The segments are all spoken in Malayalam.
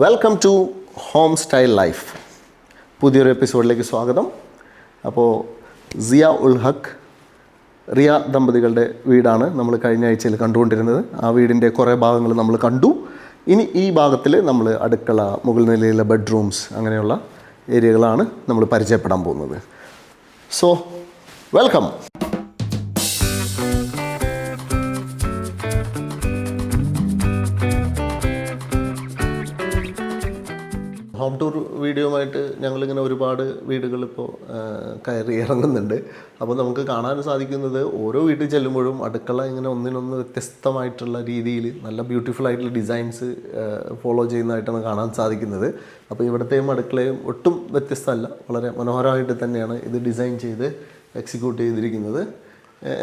Welcome to home style life. പുതിയൊരു എപ്പിസോഡിലേക്ക് സ്വാഗതം. അപ്പോൾ സിയ ഉൽ ഹക്ക്, റിയ ദമ്പതികളുടെ വീടാണ് നമ്മൾ കഴിഞ്ഞ ആഴ്ചയിൽ കണ്ടുകൊണ്ടിരുന്നത്. ആ വീടിൻ്റെ കുറേ ഭാഗങ്ങൾ നമ്മൾ കണ്ടു. ഇനി ഈ ഭാഗത്തിൽ നമ്മൾ അടുക്കള, മുകൾ നിലയിലെ ബെഡ്റൂംസ്, അങ്ങനെയുള്ള ഏരിയകളാണ് നമ്മൾ പരിചയപ്പെടാൻ പോകുന്നത്. So welcome. ഹോം ടൂർ വീഡിയോയുമായിട്ട് ഞങ്ങളിങ്ങനെ ഒരുപാട് വീടുകളിപ്പോൾ കയറി ഇറങ്ങുന്നുണ്ട്. അപ്പോൾ നമുക്ക് കാണാൻ സാധിക്കുന്നത് ഓരോ വീട്ടിൽ ചെല്ലുമ്പോഴും അടുക്കള ഇങ്ങനെ ഒന്നിനൊന്ന് വ്യത്യസ്തമായിട്ടുള്ള രീതിയിൽ നല്ല ബ്യൂട്ടിഫുൾ ആയിട്ടുള്ള ഡിസൈൻസ് ഫോളോ ചെയ്യുന്നതായിട്ടാണ് കാണാൻ സാധിക്കുന്നത്. അപ്പോൾ ഇവിടുത്തെയും അടുക്കളയും ഒട്ടും വ്യത്യസ്തമല്ല, വളരെ മനോഹരമായിട്ട് തന്നെയാണ് ഇത് ഡിസൈൻ ചെയ്ത് എക്സിക്യൂട്ട് ചെയ്തിരിക്കുന്നത്.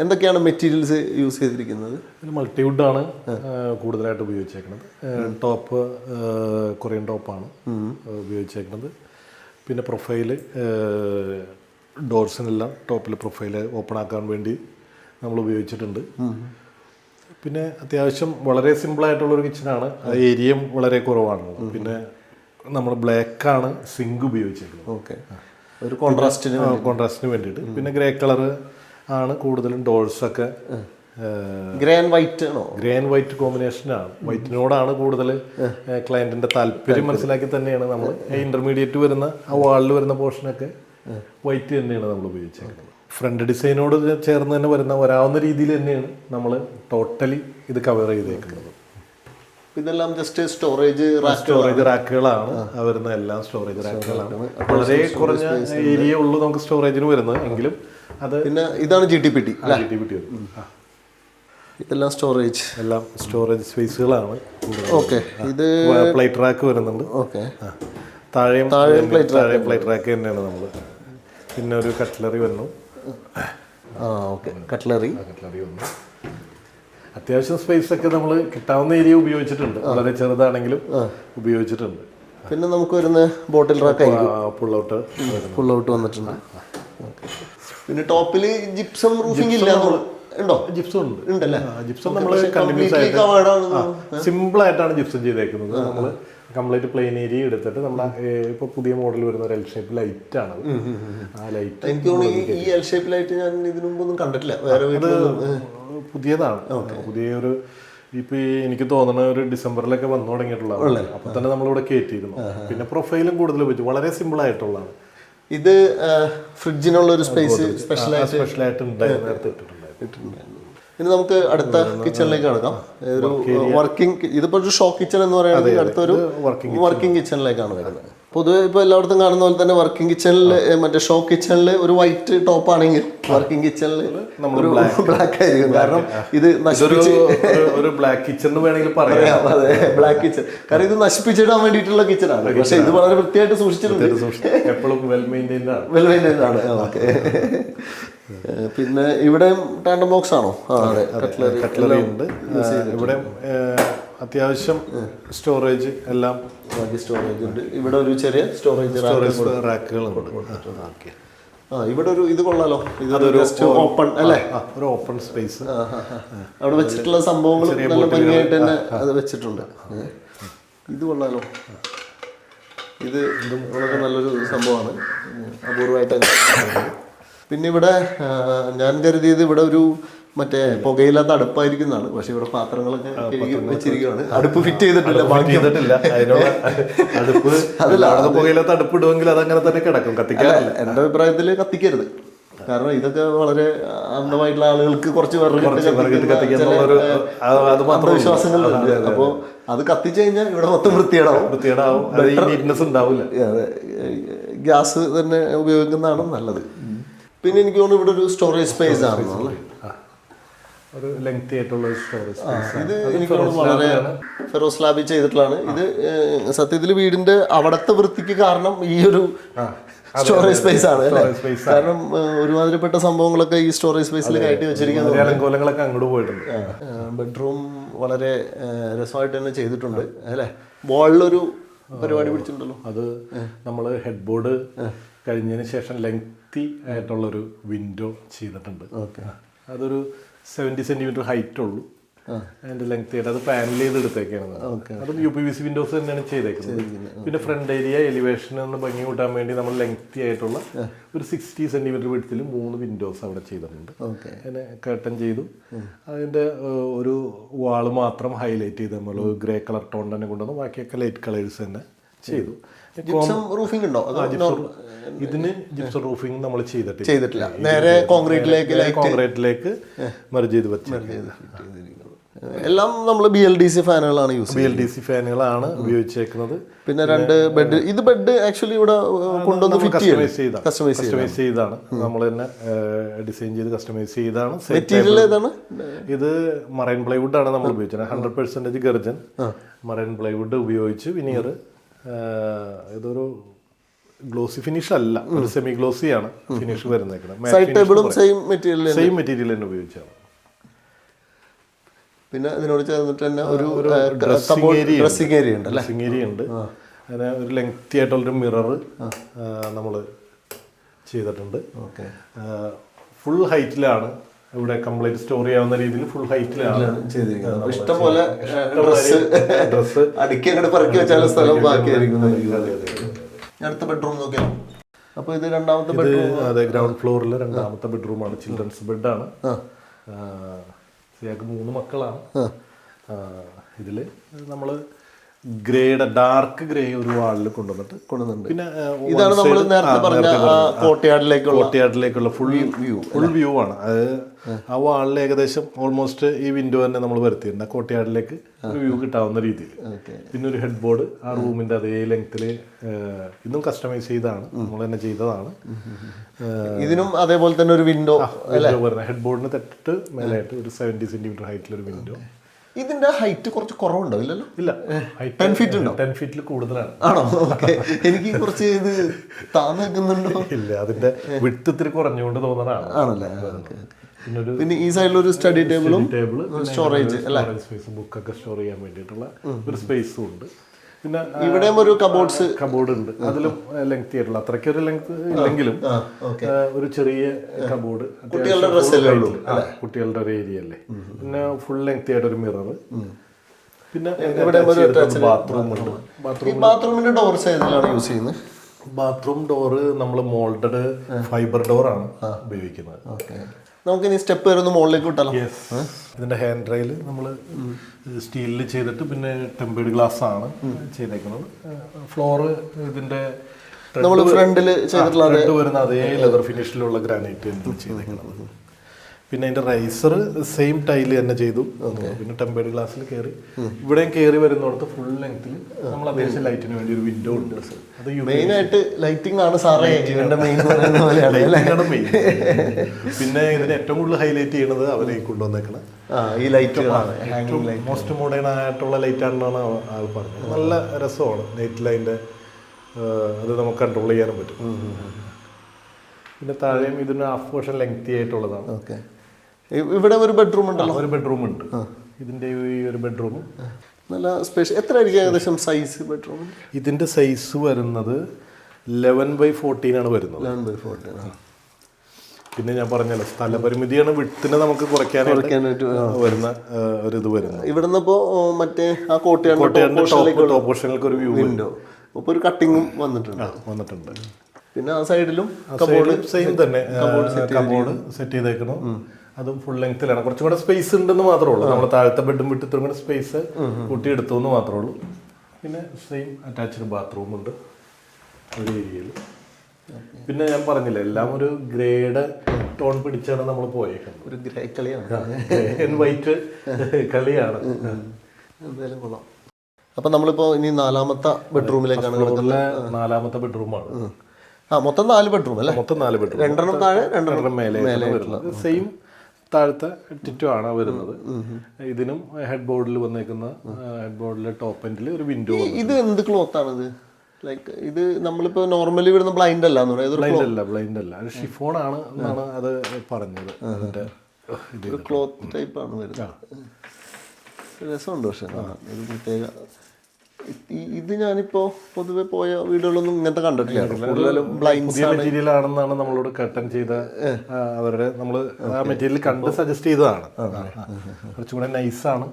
എന്തൊക്കെയാണ് മെറ്റീരിയൽസ് യൂസ് ചെയ്തിരിക്കുന്നത്? മൾട്ടിവുഡാണ് കൂടുതലായിട്ട് ഉപയോഗിച്ചേക്കുന്നത്. ടോപ്പ് കൊറിയൻ ടോപ്പാണ് ഉപയോഗിച്ചേക്കുന്നത്. പിന്നെ പ്രൊഫൈല് ഡോർസിനെല്ലാം ടോപ്പിൽ പ്രൊഫൈല് ഓപ്പൺ ആക്കാൻ വേണ്ടി നമ്മൾ ഉപയോഗിച്ചിട്ടുണ്ട്. പിന്നെ അത്യാവശ്യം വളരെ സിമ്പിളായിട്ടുള്ളൊരു കിച്ചണാണ്. ഏരിയയും വളരെ കുറവാണ്. പിന്നെ നമ്മൾ ബ്ലാക്കാണ് സിങ്ക് ഉപയോഗിച്ചേക്കുന്നത്. ഓക്കെ, ഒരു കോൺട്രാസ്റ്റിന് വേണ്ടിയിട്ട്. പിന്നെ ഗ്രേ കളറ് ആണ് കൂടുതലും ഡോഴ്സൊക്കെ. ഗ്രേ ആൻഡ് വൈറ്റ് ആണോ? ഗ്രേ ആൻഡ് വൈറ്റ് കോമ്പിനേഷനാണ്. വൈറ്റിനോടാണ് കൂടുതൽ ക്ലയൻറ്റിൻ്റെ താല്പര്യം മനസ്സിലാക്കി തന്നെയാണ് നമ്മൾ ഇൻ്റർമീഡിയറ്റ് വരുന്ന ആ വാളിൽ വരുന്ന പോർഷനൊക്കെ വൈറ്റ് തന്നെയാണ് നമ്മൾ ഉപയോഗിച്ചേക്കുന്നത്. ഫ്രണ്ട് ഡിസൈനോട് ചേർന്ന് തന്നെ വരാവുന്ന രീതിയിൽ തന്നെയാണ് നമ്മൾ ടോട്ടലി ഇത് കവർ ചെയ്തേക്കുന്നത്. ഇതെല്ലാം ജസ്റ്റ് സ്റ്റോറേജ് റാക്കുകളാണ് വരുന്ന, എല്ലാം സ്റ്റോറേജ് റാക്കുകളാണ്. വളരെ കുറഞ്ഞ ഏരിയ ഉള്ളൂ നമുക്ക് സ്റ്റോറേജിന് വരുന്നത് എങ്കിലും അത്. പിന്നെ ഇതാണ് GTPT. ഇതെല്ലാം എല്ലാം സ്റ്റോറേജ് സ്പേസുകളാണ്. ഓക്കെ, ഇത് പ്ലേറ്റ് റാക്ക് വരുന്നുണ്ട്. ഓക്കെ, താഴെ പ്ലേറ്റ് റാക്ക് തന്നെയാണ് നമ്മൾ. പിന്നെ ഒരു കട്ട്ലറി വരുന്നു. ഓക്കെ, കട്ട്ലറി വന്നു. അത്യാവശ്യം സ്പേസ് ഒക്കെ നമ്മൾ കിട്ടാവുന്ന ഏരിയ ഉപയോഗിച്ചിട്ടുണ്ട്. വളരെ ചെറുതാണെങ്കിലും ഉപയോഗിച്ചിട്ടുണ്ട്. പിന്നെ നമുക്ക് വരുന്ന ബോട്ടിൽ റാക്ക് പുൾ ഔട്ട് വന്നിട്ടുണ്ട്. പിന്നെ ടോപ്പിൽ ജിപ്സം റൂഫിംഗ് ഇല്ല, ഉണ്ടോ? ജിപ്സം ഉണ്ടല്ലേ? ജിപ്സം നമ്മൾ കണ്ടിന്യൂസ് ആയിട്ട് സിമ്പിൾ ആയിട്ടാണ് ജിപ്സം ചെയ്തേക്കുന്നത്. നമ്മൾ കംപ്ലീറ്റ് പ്ലെയിൻ ഏരിയ എടുത്തിട്ട് നമ്മുടെ ഇപ്പോൾ പുതിയ മോഡൽ വരുന്ന ഒരു എൽ ഷേപ്പ് ലൈറ്റ് ആണ്. ആ ലൈറ്റ് എനിക്ക് തോന്നുന്നു ഈ എൽ ഷേപ്പ് ലൈറ്റ് ഞാൻ ഇതിനു മുമ്പൊന്നും കണ്ടിട്ടില്ല. വേറെ പുതിയതാണ്. പുതിയൊരു ഇപ്പൊ എനിക്ക് തോന്നുന്ന ഒരു ഡിസംബറിലൊക്കെ വന്നു തുടങ്ങിയിട്ടുള്ളതാണ്. അപ്പൊ തന്നെ നമ്മളിവിടെ കയറ്റിയിരുന്നു. പിന്നെ പ്രൊഫൈലും കൂടുതൽ ഉപയോഗിച്ചു. വളരെ സിമ്പിൾ ആയിട്ടുള്ളതാണ്. ഇത് ഫ്രിഡ്ജിനുള്ള ഒരു സ്പേസ് സ്പെഷ്യലായിട്ട് ഇട്ടിട്ടുണ്ടായിരുന്നു. ഇനി നമുക്ക് അടുത്ത കിച്ചണിലേക്ക് കടക്കാം. ഒരു വർക്കിംഗ്, ഇതിപ്പോ ഒരു ഷോ കിച്ചൺ എന്ന് പറയുകയാണെങ്കിൽ അടുത്തൊരു വർക്കിംഗ് കിച്ചണിലേക്കാണ് വരുന്നത്. പൊതുവെ ഇപ്പോൾ എല്ലായിടത്തും കാണുന്ന പോലെ തന്നെ വർക്കിംഗ് കിച്ചണിൽ, മറ്റേ ഷോ കിച്ചണിൽ ഒരു വൈറ്റ് ടോപ്പ് ആണെങ്കിൽ വർക്കിംഗ് കിച്ചണിൽ ഒരു ബ്ലാക്ക് ആയിരിക്കും. കാരണം ഇത് ഒരു ബ്ലാക്ക് കിച്ചൺ വേണമെങ്കിൽ പറയാം. അതെ, ബ്ലാക്ക് കിച്ചൺ. കാരണം ഇത് നശിപ്പിച്ചിടാൻ വേണ്ടിയിട്ടുള്ള കിച്ചണാണ്. പക്ഷെ ഇത് വളരെ വൃത്തിയായിട്ട് സൂക്ഷിച്ചിട്ടുണ്ട്. എപ്പോഴും വെൽ മെയിൻറ്റൈൻഡ് ആണ്. ഓക്കെ. പിന്നെ ഇവിടെ ടാൻഡം ബോക്സ് ആണോ? കട്ട്ലറി ഉണ്ട്. ഇവിടെ അത്യാവശ്യം സ്റ്റോറേജ് എല്ലാം സ്റ്റോറേജ് ഉണ്ട്. ഇവിടെ ഒരു ചെറിയ സ്റ്റോറേജ് റാക്കുകളുണ്ട്. ഇവിടെ ഒരു ഇത് കൊള്ളാലോ. ഇതൊരു ഓപ്പൺ അല്ലേ? ഒരു ഓപ്പൺ സ്പേസ്. അവിടെ വെച്ചിട്ടുള്ള സംഭവങ്ങൾ നല്ല ഭംഗിയായിട്ട് തന്നെ അത് വെച്ചിട്ടുണ്ട്. ഇത് കൊള്ളാലോ. ഇത് വളരെ നല്ലൊരു സംഭവമാണ്, അപൂർവമായിട്ട്. പിന്നെ ഇവിടെ ഞാൻ കരുതിയത് ഇവിടെ ഒരു മറ്റേ പുകയില്ലാത്ത അടുപ്പായിരിക്കുന്നതാണ്. പക്ഷെ ഇവിടെ പാത്രങ്ങളൊക്കെ വെച്ചിരിക്കുകയാണ്. അടുപ്പ് ഫിറ്റ് ചെയ്തിട്ടില്ല. പുകയില്ലാത്ത അടുപ്പ് ഇടുമെങ്കിൽ അതങ്ങനെ തന്നെ കിടക്കും. കത്തിക്കാറില്ല. എൻ്റെ അഭിപ്രായത്തിൽ കത്തിക്കരുത്. കാരണം ഇതൊക്കെ വളരെ അന്ധമായിട്ടുള്ള ആളുകൾക്ക് കുറച്ച് അന്ധവിശ്വാസങ്ങളുണ്ട്. അപ്പോൾ അത് കത്തിച്ചു കഴിഞ്ഞാൽ ഇവിടെ മൊത്തം വൃത്തികേടാവും. ഉണ്ടാവില്ല. ഗ്യാസ് തന്നെ ഉപയോഗിക്കുന്നതാണ് നല്ലത്. പിന്നെ എനിക്ക് തോന്നുന്നു ഇവിടെ ഒരു സ്റ്റോറേജ് സ്പേസ് ആണ്, ഒരു ലെങ്തി ആയിട്ടുള്ള സ്റ്റോറേജ് സ്പേസ്. ഇത് എനിക്ക് തോന്നുന്നു വളരെ ഫെറോ സ്ലാബിൽ ചെയ്തിട്ടുള്ളതാണ്. ഇത് സത്യത്തിൽ വീടിന്റെ അവിടുത്തെ വൃത്തിക്ക് കാരണം ഈ ഒരു സ്റ്റോറേജ് സ്പേസ് ആണ്. കാരണം ഒരുമാതിരിപ്പെട്ട സംഭവങ്ങളൊക്കെ ഈ സ്റ്റോറേജ് സ്പേസിൽ കയറ്റി വെച്ചിരിക്കുന്നത്. അങ്ങോട്ട് പോയിട്ടുണ്ട്. ബെഡ്റൂം വളരെ രസമായിട്ട് തന്നെ ചെയ്തിട്ടുണ്ട് അല്ലേ? വാളിലൊരു പരിപാടി പിടിച്ചിട്ടുണ്ടല്ലോ. അത് നമ്മൾ ഹെഡ് ബോർഡ് കഴിഞ്ഞതിന് ശേഷം ലെങ്തി ആയിട്ടുള്ളൊരു വിൻഡോ ചെയ്തിട്ടുണ്ട്. ഓക്കെ, അതൊരു 70 സെൻറ്റിമീറ്റർ ഹൈറ്റ് ഉള്ളൂ. അതിന്റെ ലെങ്ത് ആയിട്ട് അത് പാനൽ ചെയ്ത് എടുത്തേക്കാണ്. അതും UPVC വിൻഡോസ് തന്നെയാണ് ചെയ്തേക്കുന്നത്. പിന്നെ ഫ്രണ്ട് ഏരിയ എലിവേഷൻ ഒന്ന് ഭംഗി കൂട്ടാൻ വേണ്ടി നമ്മൾ ലെങ്തി ആയിട്ടുള്ള ഒരു 60 സെന്റിമീറ്റർ വിഡ്ത്തിൽ 3 വിൻഡോസ് അവിടെ ചെയ്തിട്ടുണ്ട്. അതിനെ കർട്ടൻ ചെയ്തു. അതിന്റെ ഒരു വാള് മാത്രം ഹൈലൈറ്റ് ചെയ്ത് നമ്മൾ ഗ്രേ കളർ ടോൺ തന്നെ കൊണ്ടുവന്നു. ബാക്കിയൊക്കെ ലൈറ്റ് കളേഴ്സ് തന്നെ ചെയ്തു. റൂഫിംഗ് ഉണ്ടോ? ഇതിന് ജിപ്സം റൂഫിംഗ് നമ്മൾ ചെയ്തിട്ടില്ല. നേരെ കോൺക്രീറ്റിലേക്ക് മെർജ് ചെയ്ത് വെച്ചു. എല്ലാം നമ്മൾ BLDC ഫാനുകളാണ് BLDC ഫാനുകളാണ് ഉപയോഗിച്ചേക്കുന്നത്. പിന്നെ 2 ബെഡ്. ഇത് ബെഡ് ആക്ച്വലി ഇവിടെ കൊണ്ടുവന്ന് കസ്റ്റമൈസ് ചെയ്താണ്. നമ്മൾ തന്നെ ഡിസൈൻ ചെയ്ത് കസ്റ്റമൈസ് ചെയ്താണ്. മെറ്റീരിയൽ ഏതാണ്? ഇത് മറൈൻ പ്ലൈവുഡ് ആണ് നമ്മൾ ഉപയോഗിച്ചത്. 100% ഗർജൻ മറൈൻ പ്ലൈവുഡ് ഉപയോഗിച്ച് വിനീർ. ഇതൊരു ഗ്ലോസി ഫിനിഷ് അല്ല, ഒരു സെമി ഗ്ലോസി ആണ് ഫിനിഷ് വരുന്നേക്കുന്നത്. സെയിം മെറ്റീരിയൽ തന്നെ ഉപയോഗിച്ചാണ്. പിന്നെ ഇതിനോട് ചേർന്നിട്ട് തന്നെ ഒരു ഡ്രസ്സിംഗ് ഏരിയ ഉണ്ട്. അങ്ങനെ ഒരു ലെങ്തി ആയിട്ടുള്ളൊരു മിറർ നമ്മൾ ചെയ്തിട്ടുണ്ട്. ഫുൾ ഹൈറ്റിലാണ് ഇവിടെ കംപ്ലീറ്റ് സ്റ്റോർ ചെയ്യാവുന്ന രീതിയിൽ ഫുൾ ഹൈറ്റിലാണ് ചെയ്തിരിക്കുന്നത്. ഇഷ്ടംപോലെ ഡ്രസ്സ് അടുക്കി അങ്ങോട്ട് പറക്കി വെച്ചാലും സ്ഥലം ബാക്കിയായിരിക്കും. അടുത്ത ബെഡ്റൂം നോക്കിയാൽ അപ്പോൾ ഇത് രണ്ടാമത്തെ ബെഡ്റൂം. അതെ, ഗ്രൗണ്ട് ഫ്ലോറിലെ രണ്ടാമത്തെ ബെഡ്റൂമാണ്. ചിൽഡ്രൻസ് ബെഡാണ്. സിയാക്ക് 3 മക്കളാണ്. ഇതിൽ നമ്മൾ ഡാർക്ക് ഗ്രേ ഒരു വാളിൽ കൊണ്ടുവന്നിട്ടുണ്ട്. പിന്നെ ഇതാണ് നമ്മൾ നേരത്തെ പറഞ്ഞ കോർട്ട്യാർഡിലേക്കുള്ള ഫുൾ വ്യൂ ആണ്. അത് ആ വാളിൽ ഏകദേശം ഓൾമോസ്റ്റ് ഈ വിൻഡോ തന്നെ നമ്മൾ വരുത്തിയിട്ടുണ്ട്. കോർട്ട്യാർഡിലേക്ക് ഒരു വ്യൂ കിട്ടാവുന്ന രീതിയിൽ. പിന്നെ ഒരു ഹെഡ് ബോർഡ് ആ റൂമിന്റെ അതേ ലെങ്ത്തിൽ ഇതും കസ്റ്റമൈസ് ചെയ്താണ്, നമ്മൾ തന്നെ ചെയ്തതാണ്. ഇതിനും അതേപോലെ തന്നെ ഒരു വിൻഡോ ഹെഡ് ബോർഡിന് തെറ്റിട്ട് മേലായിട്ട് ഒരു 70 സെന്റിമീറ്റർ ഹൈറ്റിലൊരു വിൻഡോ. ഇതിന്റെ ഹൈറ്റ് കുറച്ച് കുറവുണ്ടോ? ഇല്ലല്ലോ. ഇല്ല, 10 ഫീറ്റ് ഉണ്ടോ? 10 ഫീറ്റിൽ കൂടുതലാണ്. ആണോ? എനിക്ക് കുറച്ച് ഇത് താന്ന് നിൽക്കുന്നുണ്ടോ? ഇല്ല, അതിന്റെ വിഡ്ത്ത് ഇത്തിരി കുറഞ്ഞുകൊണ്ട് തോന്നണതാണ്. ആണല്ലേ? പിന്നെ ഈ സൈഡിൽ ഒരു സ്റ്റഡി ടേബിളും സ്റ്റോറേജ് സ്പേസ്, ബുക്കൊക്കെ സ്റ്റോർ ചെയ്യാൻ വേണ്ടിയിട്ടുള്ള ഒരു സ്പേസും ഉണ്ട്. പിന്നെ ഇവിടെയും ഒരു കബോർഡ് ഉണ്ട്. അതിലും ലെങ്തി ആയിട്ടുള്ള അത്രയ്ക്ക് ഒരു ലെങ്ത് ഇല്ലെങ്കിലും ഒരു ചെറിയ കബോർഡ്, കുട്ടികളുടെ ഒരു ഏരിയ അല്ലേ. പിന്നെ ഫുൾ ലെങ്തി ആയിട്ട് ഒരു മിറർ. പിന്നെ ബാത്റൂം ഉണ്ട്. ബാത്റൂമിന്റെ ഡോർസ് ഏതിലാണ് യൂസ് ചെയ്യുന്നത്? ബാത്റൂം ഡോറ് നമ്മൾ മോൾഡഡ് ഫൈബർ ഡോറാണ് ഉപയോഗിക്കുന്നത്. നമുക്ക് ഇനി സ്റ്റെപ്പ് വരെ ഒന്ന് മുകളിലേക്ക് വിട്ടാലോ? ഇതിന്റെ ഹാൻഡ് റെയിൽ നമ്മൾ സ്റ്റീലിൽ ചെയ്തിട്ട് പിന്നെ ടെമ്പേർഡ് ഗ്ലാസ് ആണ് ചെയ്തേക്കുന്നത്. ഫ്ലോറ് ഇതിന്റെ നമ്മൾ ഫ്രണ്ടിൽ വരുന്ന അതേ ലെതർ ഫിനിഷിലുള്ള ഗ്രാനൈറ്റ് ചെയ്തേക്കുന്നത്. പിന്നെ അതിന്റെ റൈസർ സെയിം ടൈല് തന്നെ ചെയ്തു. പിന്നെ ടെമ്പേർഡ് ഗ്ലാസ്സിൽ കയറി ഇവിടെയും കയറി വരുന്നിടത്ത് ഫുൾ ലെങ്ത്തിൽ നമ്മൾ അത്യാവശ്യം ലൈറ്റിന് വേണ്ടി ഒരു വിൻഡോ ഉണ്ട്. അത് മെയിൻ ആയിട്ട് ലൈറ്റിംഗ് ആണ് സാറേ മെയിൻ. പിന്നെ ഇതിന് ഏറ്റവും കൂടുതൽ ഹൈലൈറ്റ് ചെയ്യുന്നത് അവരെ കൊണ്ടുവന്നേക്കണ ഈ ലൈറ്റ് മോസ്റ്റ് മോഡേൺ ആയിട്ടുള്ള ലൈറ്റ് ആണെന്നാണ് ആൾ പറഞ്ഞത്. നല്ല രസമാണ് നൈറ്റ് ലൈൻ്റെ. അത് നമുക്ക് കൺട്രോൾ ചെയ്യാനും പറ്റും. പിന്നെ താഴെയും ഇതിന് ഹാഫ് പോർഷൻ ലെങ്തി ആയിട്ടുള്ളതാണ്. ഓക്കെ, ഇവിടെ ഒരു ബെഡ്റൂം ഉണ്ടല്ലോ? ഒരു ബെഡ്റൂം ഉണ്ട്. ഇതിന്റെ ഈ ഒരു ബെഡ്റൂം നല്ല സ്പെഷ്യൽ. എത്ര ആയിരിക്കും ഏകദേശം സൈസ് ബെഡ്റൂം? ഇതിന്റെ സൈസ് വരുന്നത് 11/14 ആണ് വരുന്നത്. 11/14. പിന്നെ ഞാൻ പറഞ്ഞല്ലോ സ്ഥലപരിമിതിയാണ് വിട്ടിനെ നമുക്ക് കുറയ്ക്കാനായിട്ട് വരുന്ന ഒരു ഇത് വരുന്നത്. ഇവിടുന്ന് ഇപ്പോ മറ്റേ ആ കോട്ടയാടിന്റെ ടോപ്പ് പോർഷനിലേക്ക് ഒരു വ്യൂ വിൻഡോ, ഇപ്പൊ ഒരു കട്ടിങ്ങും വന്നിട്ടുണ്ട്. പിന്നെ ആ സൈഡിലും സെയിം തന്നെ കബോർഡ് സെറ്റ് ചെയ്തേക്കണം. അതും ഫുൾ ലെങ്ത്തിലാണ്. കുറച്ചും കൂടെ സ്പേസ് ഉണ്ടെന്ന് മാത്രമേ ഉള്ളൂ. നമ്മൾ താഴത്തെ ബെഡും വിട്ട് ഇത്രയും കൂടെ സ്പേസ് കൂട്ടിയെടുത്തു എന്ന് മാത്രമേ ഉള്ളൂ. പിന്നെ സെയിം അറ്റാച്ച്ഡ് ബാത്റൂം ഉണ്ട് ഒരു ഏരിയയിൽ. പിന്നെ ഞാൻ പറഞ്ഞില്ല, എല്ലാം ഒരു ഗ്രേഡ് ടോൺ പിടിച്ചാണ് നമ്മൾ പോയേക്കുന്നത്. ഒരു ഗ്രേ കളിയാണ്, വൈറ്റ് കളിയാണ്. എന്തായാലും കൊള്ളാം. അപ്പൊ നമ്മളിപ്പോ ഇനി നാലാമത്തെ ബെഡ്റൂമിലേക്കാണ് കിടക്കുന്നത്. നാലാമത്തെ ബെഡ്റൂമാണ്. മൊത്തം 4 ബെഡ്റൂം അല്ലേ? മൊത്തം 4 ബെഡ്റൂം. 2 താഴെ 2 മേലെ സെയിം താഴത്തെ ടിറ്റു ആണ് വരുന്നത്. ഇതിനും ഹെഡ് ബോർഡിൽ വന്നേക്കുന്ന ഹെഡ് ബോർഡിലെ ടോപ്പ് എൻഡിൽ ഒരു വിൻഡോ. ഇത് എന്ത് ക്ലോത്ത് ആണിത്? ലൈക്ക് ഇത് നമ്മളിപ്പോ നോർമലി വരുന്ന ബ്ലൈൻഡ് അല്ല? ബ്ലൈൻഡ് അല്ല, ഷിഫോൺ ആണ് എന്നാണ് അത് പറഞ്ഞത്. അതിന്റെ ക്ലോത്ത് ടൈപ്പ് ആണ് വരുന്നത്. രസമുണ്ട്. പക്ഷെ ഇത് പ്രത്യേക ഇത് ഞാനിപ്പോ പൊതുവെ പോയ വീടുകളൊന്നും ഇങ്ങനത്തെ കണ്ടിട്ടില്ല. കൂടുതലും ബ്ലൈൻഡ്സ് പുതിയ മെറ്റീരിയൽ ആണെന്നാണ് നമ്മളോട് കട്ടൻ ചെയ്ത അവരുടെ നമ്മൾ ആ മെറ്റീരിയൽ കണ്ട് സജസ്റ്റ് ചെയ്തതാണ്. കുറച്ചുകൂടെ നൈസാണ്.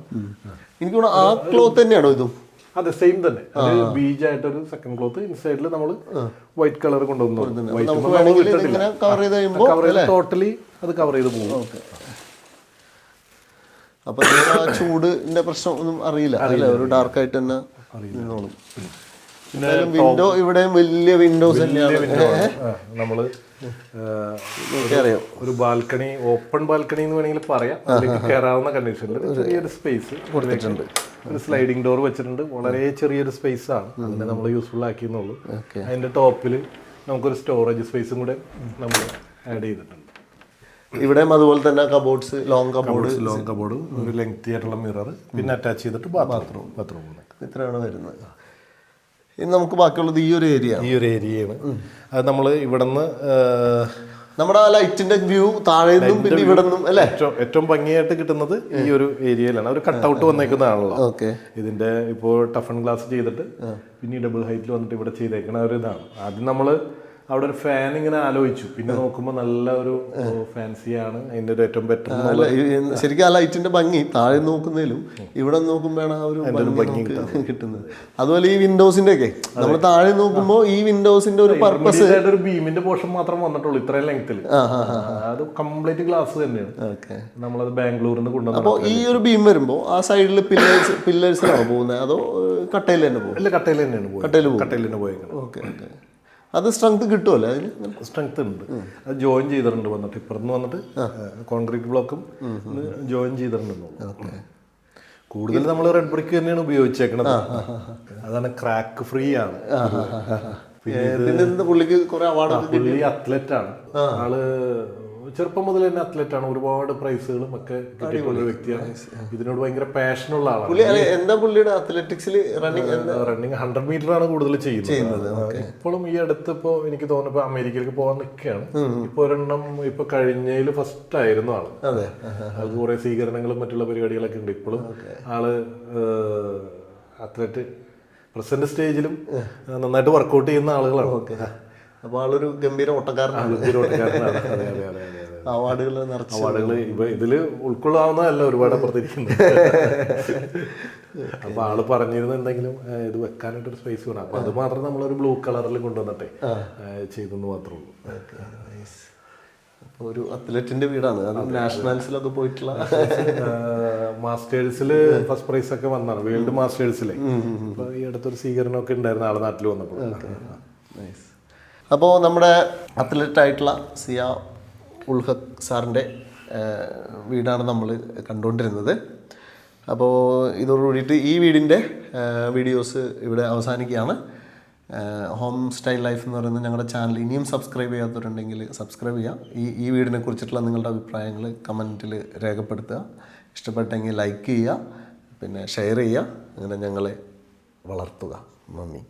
എനിക്ക് തോന്നുന്നു ആ ക്ലോത്ത് തന്നെയാണോ ഇതും? അതെ, സെയിം തന്നെ. അത് ബീജ് ആയിട്ടൊരു സെക്കൻഡ് ക്ലോത്ത് ഇൻസൈഡിൽ നമ്മൾ വൈറ്റ് കളർ കൊണ്ടുവന്നു. ടോട്ടലി അത് കവർ ചെയ്ത് പോകും. അപ്പൊ ചൂടിന്റെ പ്രശ്നം ഒന്നും അറിയില്ല, ഒരു ഡാർക്ക് ആയിട്ട് തന്നെ നിന്നോളും. വിൻഡോ ഇവിടെ വലിയ വിൻഡോസ് തന്നെയാണ്. നമ്മള് അറിയാം, ഒരു ബാൽക്കണി, ഓപ്പൺ ബാൽക്കണി എന്ന് വേണമെങ്കിൽ പറയാം. അതിലേക്ക് കയറാവുന്ന കണ്ടീഷനിൽ ചെറിയൊരു സ്പേസ് കൊടുത്തിട്ടുണ്ട്. ഒരു സ്ലൈഡിംഗ് ഡോർ വെച്ചിട്ടുണ്ട്. വളരെ ചെറിയൊരു സ്പേസ് ആണ്, അതിനെ നമ്മൾ യൂസ്ഫുൾ ആക്കിയെന്നുള്ളൂ. അതിന്റെ ടോപ്പിൽ നമുക്കൊരു സ്റ്റോറേജ് സ്പേസും കൂടെ നമ്മൾ ആഡ് ചെയ്തിട്ടുണ്ട്. ഇവിടെയും അതുപോലെ തന്നെ കബോർഡ്സ്, ലോങ് കബോർഡ്, ഒരു ലെങ്തി ആയിട്ടുള്ള മിറർ, പിന്നെ അറ്റാച്ച് ചെയ്തിട്ട് ബാത്റൂം ഇത്രയാണ് വരുന്നത്. ഇനി നമുക്ക് ബാക്കിയുള്ളത് ഈ ഒരു ഏരിയയാണ്. അത് നമ്മൾ ഇവിടുന്ന് നമ്മുടെ ആ ലൈറ്റിന്റെ വ്യൂ താഴെ നിന്നും പിന്നെ ഇവിടെ നിന്നും അല്ലേ ഏറ്റവും ഭംഗിയായിട്ട് കിട്ടുന്നത് ഈ ഒരു ഏരിയയിലാണ്. ഒരു കട്ടൗട്ട് വന്നേക്കുന്നതാണല്ലോ. ഇതിന്റെ ഇപ്പോൾ ടഫൺ ഗ്ലാസ് ചെയ്തിട്ട് പിന്നെ ഡബിൾ ഹൈറ്റിൽ വന്നിട്ട് ഇവിടെ ചെയ്തേക്കുന്ന ഒരു ഇതാണ്. ആദ്യം നമ്മള് അവിടെ ഒരു ഫാൻ ഇങ്ങനെ ആലോചിച്ചു, പിന്നെ നോക്കുമ്പോൾ നല്ല ഒരു ഫാൻസിയാണ് അതിന്റെ ഒരു ഏറ്റവും ബെറ്റർ. ശരിക്കും ആ ലൈറ്റിന്റെ ഭംഗി താഴെ നോക്കുന്നതിലും ഇവിടെ നോക്കുമ്പോഴാണ് ആ ഒരു ഭംഗി കിട്ടുന്നത്. അതുപോലെ ഈ വിൻഡോസിന്റെ ഒക്കെ നമ്മൾ താഴെ നോക്കുമ്പോൾ ഈ വിൻഡോസിന്റെ ഒരു പർപ്പസ്, ഒരു ബീമിന്റെ പോർഷൻ മാത്രം വന്നിട്ടുള്ളൂ ഇത്രയും ലെങ്ത്തിൽ. അത് കംപ്ലീറ്റ് ഗ്ലാസ് തന്നെയാണ്. നമ്മളത് ബാംഗ്ലൂരിൽ നിന്ന് കൊണ്ടുവന്നത്. അപ്പോൾ ഈ ഒരു ബീം വരുമ്പോൾ ആ സൈഡിൽ പില്ലേഴ്സിലാണോ പോകുന്നത് അതോ കട്ടയിൽ തന്നെ പോകും? അല്ല, കട്ടയിൽ തന്നെയാണ് പോകും. കട്ടയിൽ തന്നെ പോയേക്കണം. ഓക്കെ. അത് സ്ട്രെങ്ത് കിട്ടുമല്ലേ? അതിന് സ്ട്രെങ്ത് ഉണ്ട്. അത് ജോയിൻ ചെയ്തിട്ടുണ്ട് വന്നിട്ട്, ഇപ്പുറത്ത് വന്നിട്ട് കോൺക്രീറ്റ് ബ്ലോക്കും ജോയിൻ ചെയ്തിട്ടുണ്ട്. കൂടുതൽ നമ്മൾ റെഡ് ബ്രിക്ക് തന്നെയാണ് ഉപയോഗിച്ചേക്കണത്. അതാണ് ക്രാക്ക് ഫ്രീ ആണ്. പുള്ളിക്ക് കുറെ അവാർഡ്. പുള്ളി അത്ലറ്റ് ആണ്. ആള് ചെറുപ്പം മുതൽ തന്നെ അത്ലറ്റ് ആണ്. ഒരുപാട് പ്രൈസുകളും ഒക്കെ കിട്ടിയിട്ടുള്ള വ്യക്തിയാണ്. ഇതിനോട് ഭയങ്കര പാഷനുള്ള ആളാണ്. എന്താ പുള്ളിയുടെ അത്ലറ്റിക്സിൽ റണ്ണിങ് 100 മീറ്റർ ആണ് കൂടുതൽ ചെയ്യുന്നത്. ഇപ്പോഴും ഈ അടുത്ത് ഇപ്പോ എനിക്ക് തോന്നുന്നു ഇപ്പൊ അമേരിക്കയിലേക്ക് പോകാൻ നിൽക്കുകയാണ്. ഇപ്പൊ ഒരെണ്ണം ഇപ്പൊ കഴിഞ്ഞതിൽ ഫസ്റ്റ് ആയിരുന്നു ആള്. അത് കുറെ സ്വീകരണങ്ങളും മറ്റുള്ള പരിപാടികളൊക്കെ ഉണ്ട്. ഇപ്പോഴും ആള് അത്ലറ്റ് പ്രസന്റ് സ്റ്റേജിലും നന്നായിട്ട് വർക്കൗട്ട് ചെയ്യുന്ന ആളുകളാണ്. അപ്പൊ ആളൊരു ഗംഭീര ഓട്ടക്കാരനാണ്. അവാർഡുകൾ ഇതില് ഉൾക്കൊള്ളാവുന്നതല്ല, ഒരുപാട് അപ്പുറത്തിരിക്കുന്നത്. അപ്പൊ ആള് പറഞ്ഞിരുന്ന എന്തെങ്കിലും ഇത് വെക്കാനായിട്ടൊരു സ്പേസ് വേണം. അപ്പൊ അത് മാത്രം നമ്മളൊരു ബ്ലൂ കളറിൽ കൊണ്ടുവന്നിട്ടെ ചെയ്തെന്ന് മാത്രമേ ഉള്ളൂ. ഒരു അത്ലറ്റിന്റെ വീടാണ്. അത് നാഷണൽസിലൊക്കെ പോയിട്ടുള്ള മാസ്റ്റേഴ്സിൽ ഫസ്റ്റ് പ്രൈസ് ഒക്കെ വന്നതാണ്, വേൾഡ് മാസ്റ്റേഴ്സിലെ. അപ്പൊ ഈ അടുത്തൊരു സ്വീകരണമൊക്കെ ഉണ്ടായിരുന്നു ആളെ നാട്ടിൽ വന്നപ്പോൾ. അപ്പോൾ നമ്മുടെ അത്ലറ്റ് ആയിട്ടുള്ള സിയ ഉൽ ഹഖ് സാറിൻ്റെ വീടാണ് നമ്മൾ കണ്ടുകൊണ്ടിരുന്നത്. അപ്പോൾ ഇതോടുകൂടിയിട്ട് ഈ വീടിൻ്റെ വീഡിയോസ് ഇവിടെ അവസാനിക്കുകയാണ്. ഹോം സ്റ്റൈൽ ലൈഫ് എന്ന് പറയുന്ന ഞങ്ങളുടെ ചാനൽ ഇനിയും സബ്സ്ക്രൈബ് ചെയ്യാത്തവരുണ്ടെങ്കിൽ സബ്സ്ക്രൈബ് ചെയ്യുക. ഈ വീടിനെ കുറിച്ചിട്ടുള്ള നിങ്ങളുടെ അഭിപ്രായങ്ങൾ കമൻറ്റിൽ രേഖപ്പെടുത്തുക. ഇഷ്ടപ്പെട്ടെങ്കിൽ ലൈക്ക് ചെയ്യുക, പിന്നെ ഷെയർ ചെയ്യുക. അങ്ങനെ ഞങ്ങളെ വളർത്തുക. നന്ദി.